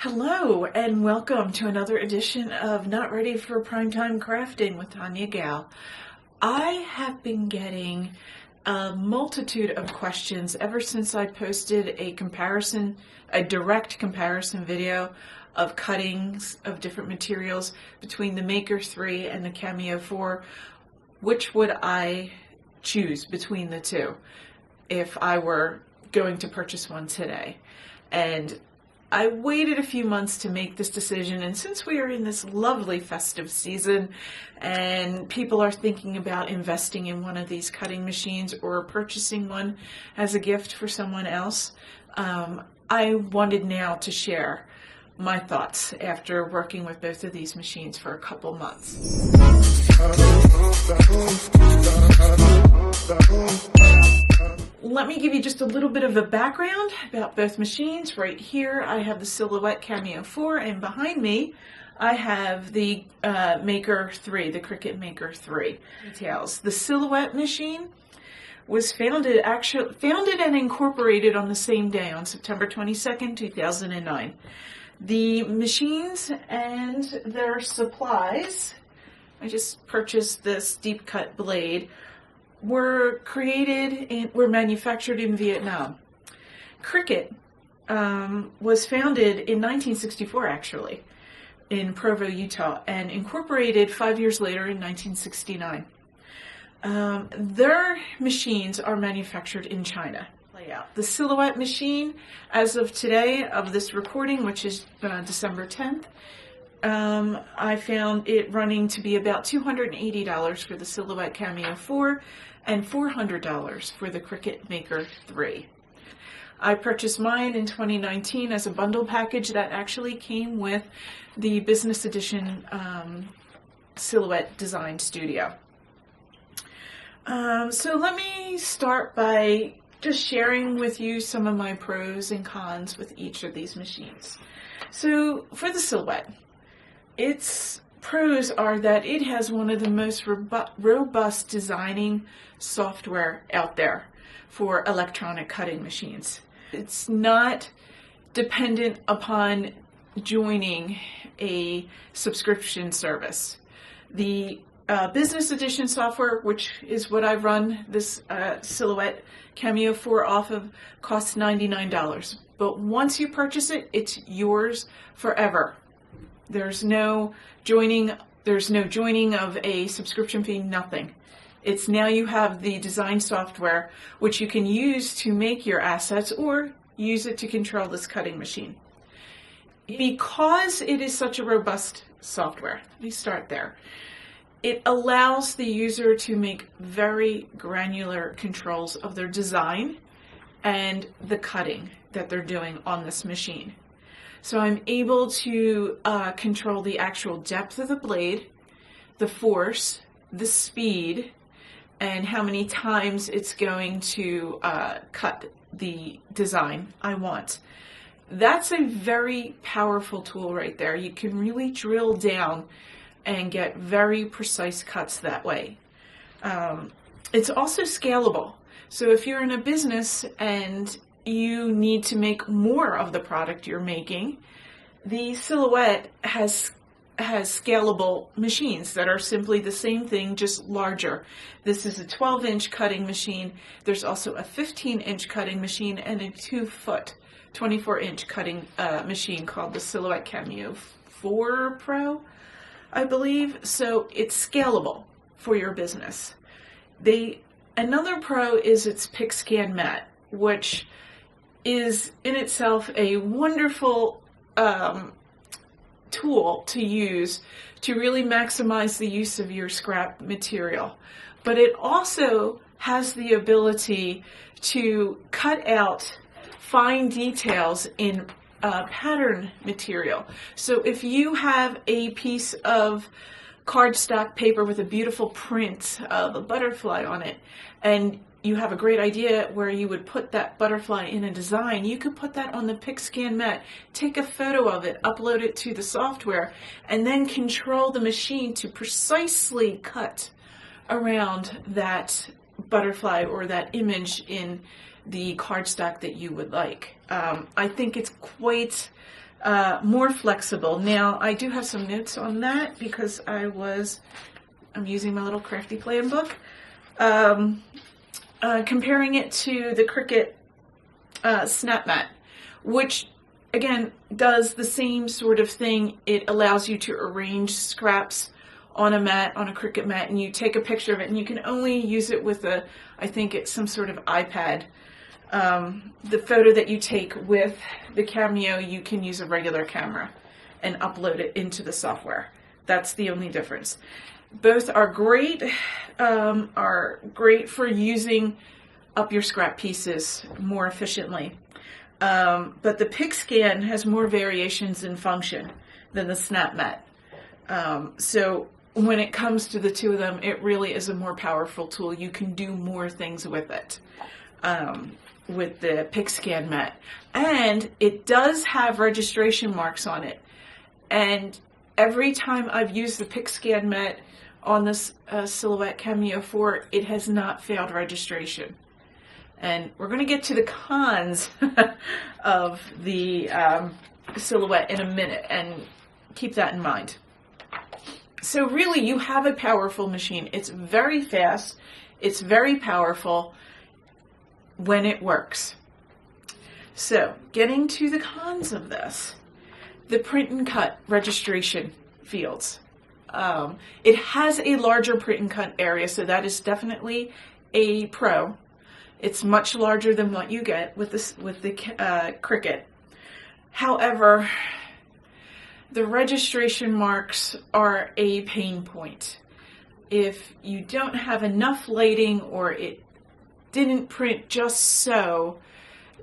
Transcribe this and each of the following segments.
Hello and welcome to another edition of Not Ready for Primetime Crafting with Tania Gail. I have been getting a multitude of questions ever since I posted a direct comparison video of cuttings of different materials between the Maker 3 and the Cameo 4. Which would I choose between the two if I were going to purchase one today? And I waited a few months to make this decision, and since we are in this lovely festive season and people are thinking about investing in one of these cutting machines or purchasing one as a gift for someone else, I wanted now to share my thoughts after working with both of these machines for a couple months. Let me give you just a little bit of a background about both machines. Right here I have the Silhouette Cameo 4, and behind me I have the Maker 3, the Cricut Maker 3. Details. The Silhouette machine was founded and incorporated on the same day, on September 22nd, 2009. The machines and their supplies, I just purchased this deep cut blade, were manufactured in Vietnam. Cricut was founded in 1964, actually, in Provo, Utah, and incorporated 5 years later in 1969. Their machines are manufactured in China. The Silhouette machine, as of today, of this recording, which is December 10th, I found it running to be about $280 for the Silhouette Cameo 4 and $400 for the Cricut Maker 3. I purchased mine in 2019 as a bundle package that actually came with the Business Edition Silhouette Design Studio. So let me start by just sharing with you some of my pros and cons with each of these machines. So for the Silhouette, its pros are that it has one of the most robust designing software out there for electronic cutting machines. It's not dependent upon joining a subscription service. The Business Edition software, which is what I run this Silhouette Cameo 4 off of, costs $99. But once you purchase it, it's yours forever. There's no joining of a subscription fee, nothing. It's now you have the design software, which you can use to make your assets or use it to control this cutting machine. Because it is such a robust software, let me start there. It allows the user to make very granular controls of their design and the cutting that they're doing on this machine. So I'm able to control the actual depth of the blade, the force, the speed, and how many times it's going to cut the design I want. That's a very powerful tool right there. You can really drill down and get very precise cuts that way. It's also scalable. So if you're in a business and you need to make more of the product you're making, the Silhouette has scalable machines that are simply the same thing, just larger. This is a 12-inch cutting machine. There's also a 15-inch cutting machine and a 2-foot, 24-inch cutting machine called the Silhouette Cameo 4 Pro, I believe. So it's scalable for your business. Another pro is its pick scan mat, which is in itself a wonderful tool to use to really maximize the use of your scrap material. But it also has the ability to cut out fine details in pattern material. So if you have a piece of cardstock paper with a beautiful print of a butterfly on it, and you have a great idea where you would put that butterfly in a design, you could put that on the pick scan mat, take a photo of it, upload it to the software, and then control the machine to precisely cut around that butterfly or that image in the cardstock that you would like. I think it's quite more flexible. Now, I do have some notes on that because I'm using my little crafty plan book, comparing it to the Cricut Snap Mat, which again does the same sort of thing. It allows you to arrange scraps on a mat, on a Cricut mat, and you take a picture of it, and you can only use it with I think it's some sort of iPad. The photo that you take with the Cameo, you can use a regular camera and upload it into the software. That's the only difference. Both are great for using up your scrap pieces more efficiently. But the PicScan has more variations in function than the Snap Mat. So when it comes to the two of them, it really is a more powerful tool. You can do more things with it, with the PicScan mat. And it does have registration marks on it. And every time I've used the PicScan mat on this Silhouette Cameo 4, it has not failed registration. And we're going to get to the cons of the Silhouette in a minute, and keep that in mind. So really, you have a powerful machine. It's very fast. It's very powerful when it works. So getting to the cons of this, the print and cut registration fields. It has a larger print and cut area, so that is definitely a pro. It's much larger than what you get with the Cricut. However, the registration marks are a pain point. If you don't have enough lighting or it didn't print just so,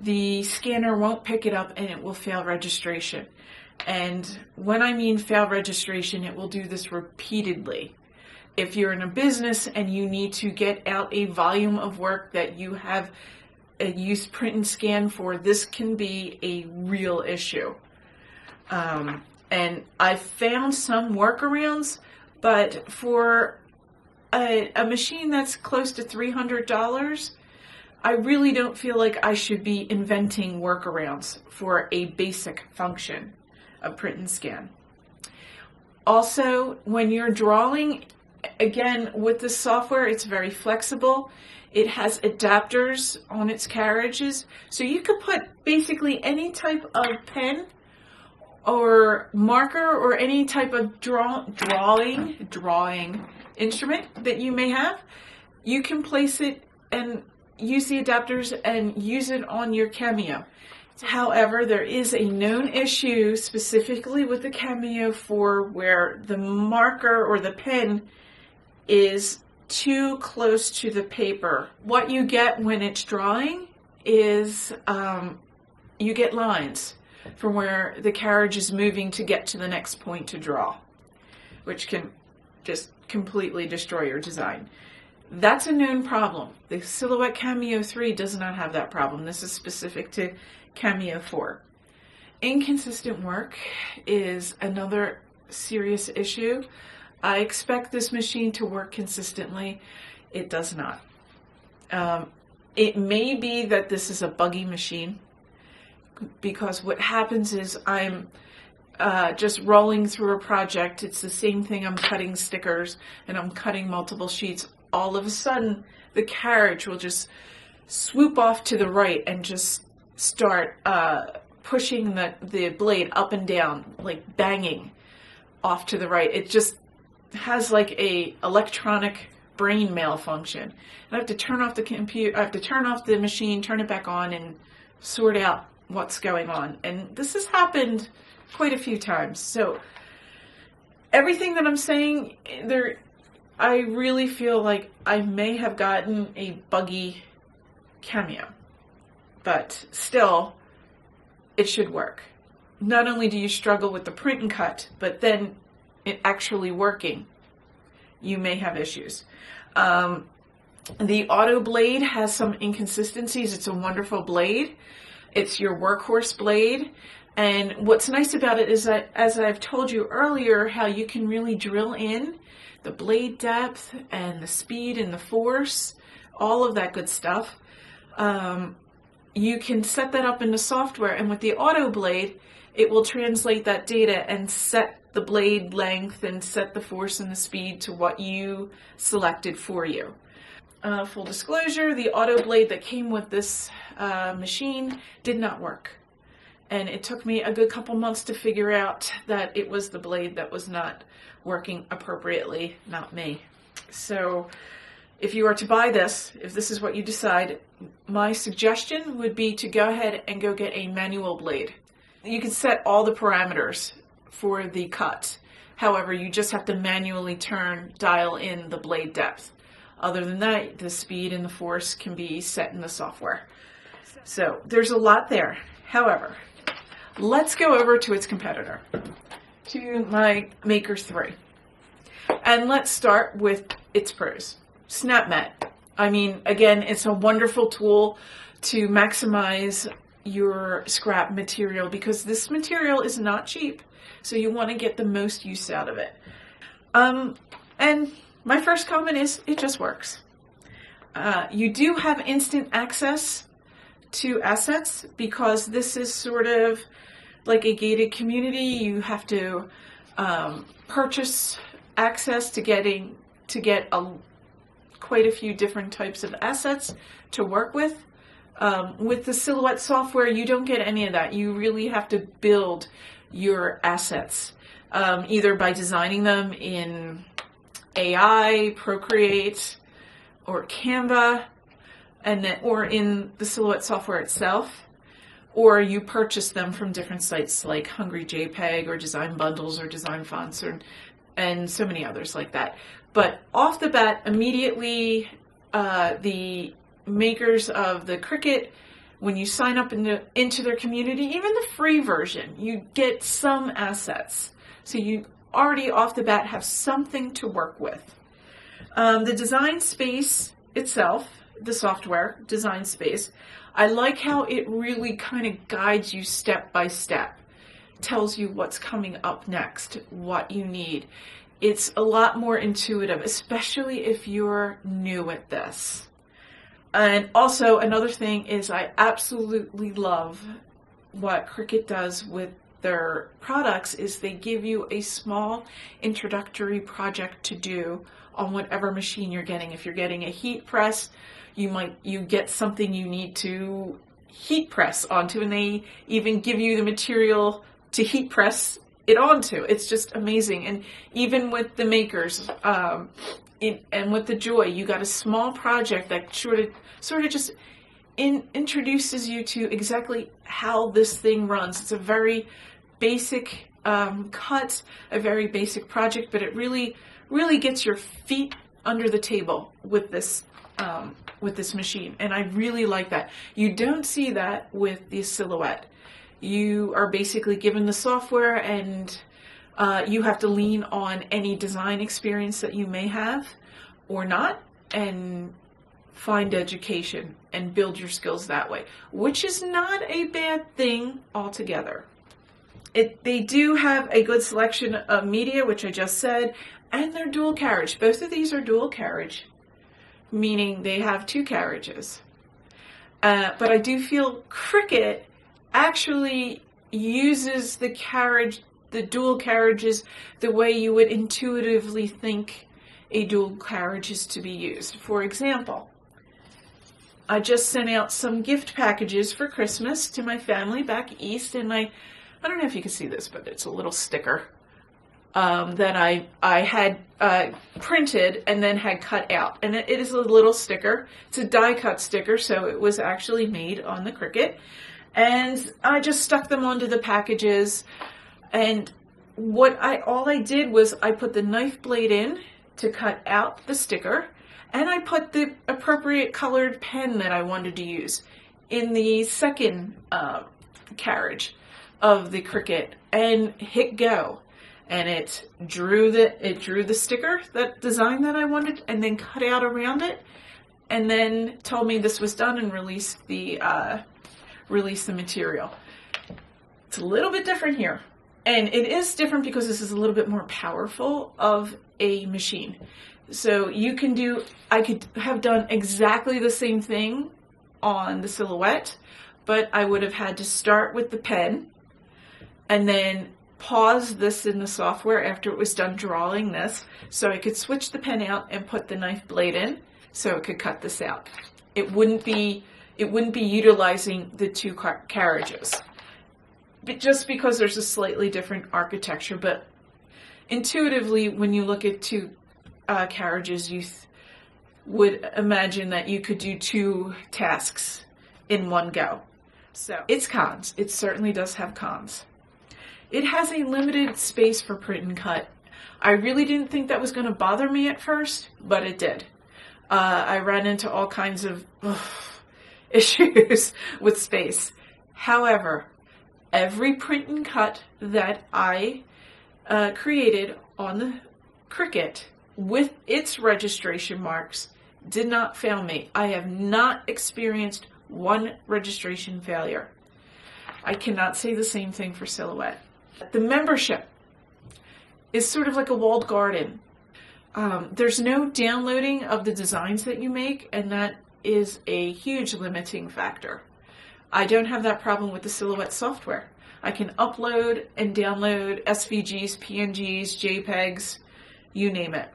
the scanner won't pick it up and it will fail registration. And when I mean fail registration, it will do this repeatedly. If you're in a business and you need to get out a volume of work that you have used print and scan for, this can be a real issue. And I've found some workarounds, but for a machine that's close to $300, I really don't feel like I should be inventing workarounds for a basic function of print and scan. Also, when you're drawing, again, with the software, it's very flexible. It has adapters on its carriages, so you could put basically any type of pen or marker or any type of drawing instrument that you may have. You can place it and use the adapters and use it on your Cameo. However, there is a known issue specifically with the Cameo 4 where the marker or the pen is too close to the paper. What you get when it's drawing is you get lines from where the carriage is moving to get to the next point to draw, which can just completely destroy your design. That's a known problem. The Silhouette Cameo 3 does not have that problem. This is specific to Cameo 4. Inconsistent work is another serious issue. I expect this machine to work consistently. It does not. It may be that this is a buggy machine, because what happens is I'm just rolling through a project. It's the same thing. I'm cutting stickers and I'm cutting multiple sheets. All of a sudden, the carriage will just swoop off to the right and just start pushing the blade up and down, like banging off to the right. It just has like a electronic brain malfunction. And I have to turn off the computer, I have to turn off the machine, turn it back on, and sort out what's going on. And this has happened quite a few times. So everything that I'm saying, I really feel like I may have gotten a buggy Cameo, but still, it should work. Not only do you struggle with the print and cut, but then it actually working, you may have issues. The auto blade has some inconsistencies. It's a wonderful blade. It's your workhorse blade. And what's nice about it is that, as I've told you earlier, how you can really drill in the blade depth and the speed and the force, all of that good stuff. you can set that up in the software, and with the auto blade, it will translate that data and set the blade length and set the force and the speed to what you selected for you. Full disclosure, the auto blade that came with this machine did not work. And it took me a good couple months to figure out that it was the blade that was not working appropriately, not me. So if you are to buy this, if this is what you decide, my suggestion would be to go ahead and go get a manual blade. You can set all the parameters for the cut. However, you just have to manually dial in the blade depth. Other than that, the speed and the force can be set in the software. So there's a lot there. However, let's go over to its competitor, to my Maker 3. And let's start with its pros. SnapMat. I mean, again, it's a wonderful tool to maximize your scrap material because this material is not cheap. So you want to get the most use out of it. And my first comment is it just works. You do have instant access to assets because this is sort of like a gated community. You have to purchase access to get quite a few different types of assets to work with. With the Silhouette software, you don't get any of that. You really have to build your assets, either by designing them in AI, Procreate, or Canva, or in the Silhouette software itself, or you purchase them from different sites like Hungry JPEG or Design Bundles or Design Fonts and so many others like that. But off the bat, immediately, the makers of the Cricut, when you sign up into their community, even the free version, you get some assets. So you already off the bat have something to work with. The design space itself, the software design space, I like how it really kind of guides you step by step, tells you what's coming up next, what you need. It's a lot more intuitive, especially if you're new at this. And also another thing is I absolutely love what Cricut does with their products is they give you a small introductory project to do on whatever machine you're getting. If you're getting a heat press, you get something you need to heat press onto, and they even give you the material to heat press it onto. It's just amazing. And even with the makers, and with the Joy, you got a small project that sort of just introduces you to exactly how this thing runs. It's a very basic cut, a very basic project, but it really gets your feet under the table with this machine, and I really like that. You don't see that with the Silhouette. You are basically given the software, and you have to lean on any design experience that you may have or not, and find education and build your skills that way, which is not a bad thing altogether. They do have a good selection of media, which I just said, and they're dual carriage. Both of these are dual carriage, meaning they have two carriages. But I do feel Cricut actually uses the dual carriages the way you would intuitively think a dual carriage is to be used. For example, I just sent out some gift packages for Christmas to my family back east, and I don't know if you can see this, but it's a little sticker that I had printed and then had cut out. And it is a little sticker. It's a die cut sticker, so it was actually made on the Cricut. And I just stuck them onto the packages. And all I did was I put the knife blade in to cut out the sticker, and I put the appropriate colored pen that I wanted to use in the second carriage of the Cricut, and hit go, and it drew the sticker, that design that I wanted, and then cut out around it, and then told me this was done and released the material. It's a little bit different here, and it is different because this is a little bit more powerful of a machine. So I could have done exactly the same thing on the Silhouette, but I would have had to start with the pen and then pause this in the software after it was done drawing this, so I could switch the pen out and put the knife blade in so it could cut this out. It wouldn't be utilizing the two carriages, but just because there's a slightly different architecture. But intuitively, when you look at two carriages, you would imagine that you could do two tasks in one go. So it's cons. It certainly does have cons. It has a limited space for print and cut. I really didn't think that was going to bother me at first, but it did. I ran into all kinds of issues with space. However, every print and cut that I created on the Cricut with its registration marks did not fail me. I have not experienced one registration failure. I cannot say the same thing for Silhouette. The membership is sort of like a walled garden. There's no downloading of the designs that you make, and that is a huge limiting factor. I don't have that problem with the Silhouette software. I can upload and download SVGs, PNGs, JPEGs, you name it,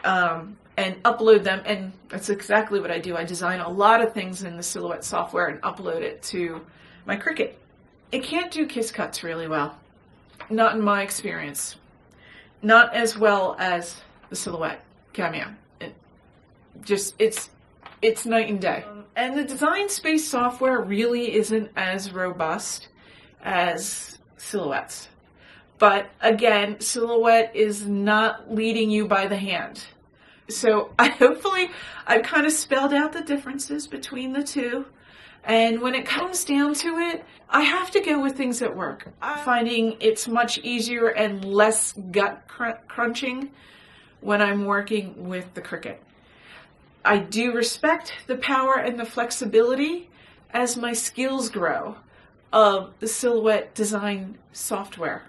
and upload them, and that's exactly what I do. I design a lot of things in the Silhouette software and upload it to my Cricut. It can't do kiss cuts really well. Not in my experience. Not as well as the Silhouette Cameo. It's night and day. And the Design Space software really isn't as robust as Silhouette's. But again, Silhouette is not leading you by the hand. So hopefully I've kind of spelled out the differences between the two. And when it comes down to it, I have to go with things that work. I'm finding it's much easier and less gut crunching when I'm working with the Cricut. I do respect the power and the flexibility as my skills grow of the Silhouette design software.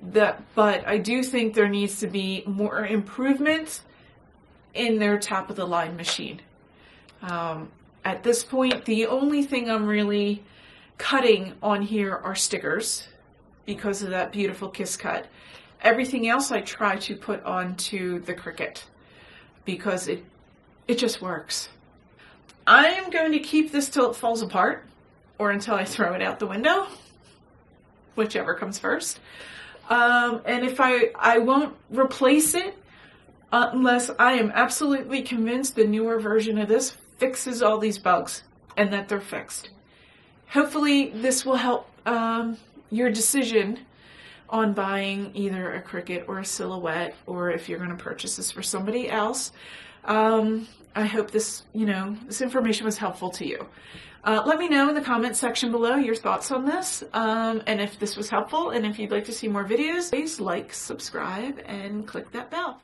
But I do think there needs to be more improvement in their top of the line machine. At this point, the only thing I'm really cutting on here are stickers because of that beautiful kiss cut. Everything else I try to put onto the Cricut because it just works. I am going to keep this till it falls apart or until I throw it out the window, whichever comes first. And if I won't replace it unless I am absolutely convinced the newer version of this fixes all these bugs and that they're fixed. Hopefully this will help your decision on buying either a Cricut or a Silhouette, or if you're going to purchase this for somebody else. I hope this information was helpful to you. Let me know in the comment section below your thoughts on this, and if this was helpful, and if you'd like to see more videos, please like, subscribe, and click that bell.